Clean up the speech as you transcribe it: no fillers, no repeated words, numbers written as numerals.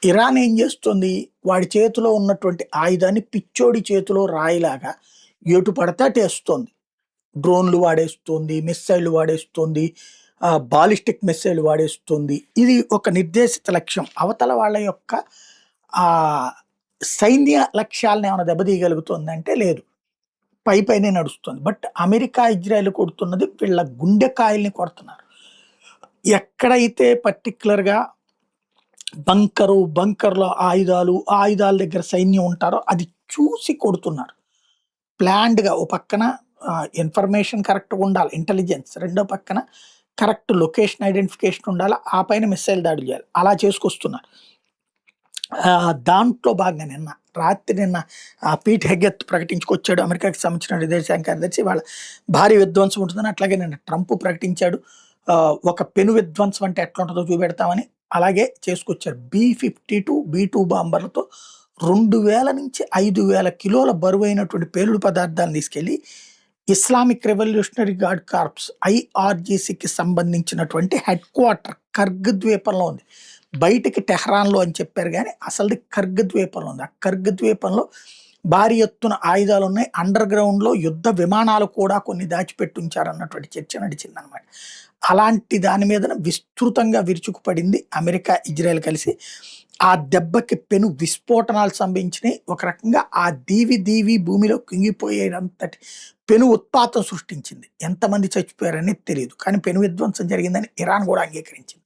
Iran ఏం చేస్తుంది? వాడి చేతిలో ఉన్నటువంటి ఆయుధాన్ని పిచ్చోడి చేతిలో రాయిలాగా ఎటు పడితే అటు ఏస్తోంది. డ్రోన్‌లు వాడేస్తుంది, మిస్సైల్‌లు వాడేస్తుంది, బాలిస్టిక్ మిస్సైల్ వాడేస్తుంది. ఇది ఒక నిర్దేశిత లక్ష్యం. అవతల వాళ్ళ యొక్క ఆహ్, సైన్య లక్ష్యాలను ఏమైనా దెబ్బతీయగలుగుతుందంటే లేదు. పైపైనే నడుస్తుంది. బట్ అమెరికా, ఇజ్రాయెల్ కొడుతున్నది వీళ్ళ గుండెకాయల్ని కొడుతున్నారు. ఎక్కడైతే పర్టిక్యులర్‌గా బంకర్‌లో ఆయుధాలు, ఆ ఆయుధాల దగ్గర సైన్యం ఉంటారో అది చూసి కొడుతున్నారు. ప్లాన్డ్‌గా ఓ పక్కన ఇన్ఫర్మేషన్ కరెక్ట్‌గా ఉండాలి. ఇంటెలిజెన్స్. రెండో పక్కన కరెక్ట్ లొకేషన్ ఐడెంటిఫికేషన్ ఉండాలా. ఆ పైన మిస్సైల్ దాడులు చేయాలి. అలా చేసుకొస్తున్నారు. దాంట్లో భాగంగా నిన్న పీట్ హెగెత్ ప్రకటించుకొచ్చాడు. అమెరికాకి సంబంధించిన విదేశాంగ కార్యదర్శి వాళ్ళ భారీ విధ్వంసం ఉంటుందని. అట్లాగే నిన్న ట్రంప్ ప్రకటించాడు. ఒక పెను విధ్వంసం అంటే ఎట్లా ఉంటుందో చూపెడతామని. అలాగే చేసుకొచ్చారు. B-52, B-2 బాంబర్లతో 2000-5000 కిలోల బరువైనటువంటి పేలుడు పదార్థాలను తీసుకెళ్ళి ఇస్లామిక్ రెవల్యూషనరీ గార్డ్ కార్ప్స్ IRGCకి సంబంధించినటువంటి హెడ్ క్వార్టర్ కర్గ్ ద్వీపంలో ఉంది. బయటికి టెహ్రాన్‌లో అని చెప్పారు గానీ అసలుది కర్గ్ ద్వీపంలో ఉంది. ఆ కర్గ్ ద్వీపంలో భారీ ఎత్తున ఆయుధాలున్నాయి. అండర్ గ్రౌండ్‌లో యుద్ధ విమానాలు కూడా కొన్ని దాచిపెట్టుంచారన్నటువంటి చర్చ నడిచిందనమాట. అలాంటి దాని మీదన విస్తృతంగా విరుచుకుపడింది అమెరికా, ఇజ్రాయెల్ కలిసి. ఆ దెబ్బకి పెను విస్ఫోటనాలు సంభవించినాయి. ఒక రకంగా ఆ దీవి భూమిలో కుంగిపోయేంతటి పెను ఉత్పాతం సృష్టించింది. ఎంతమంది చచ్చిపోయారనేది తెలీదు. కానీ పెను విధ్వంసం జరిగిందని ఇరాన్ గూడా అంగీకరించింది.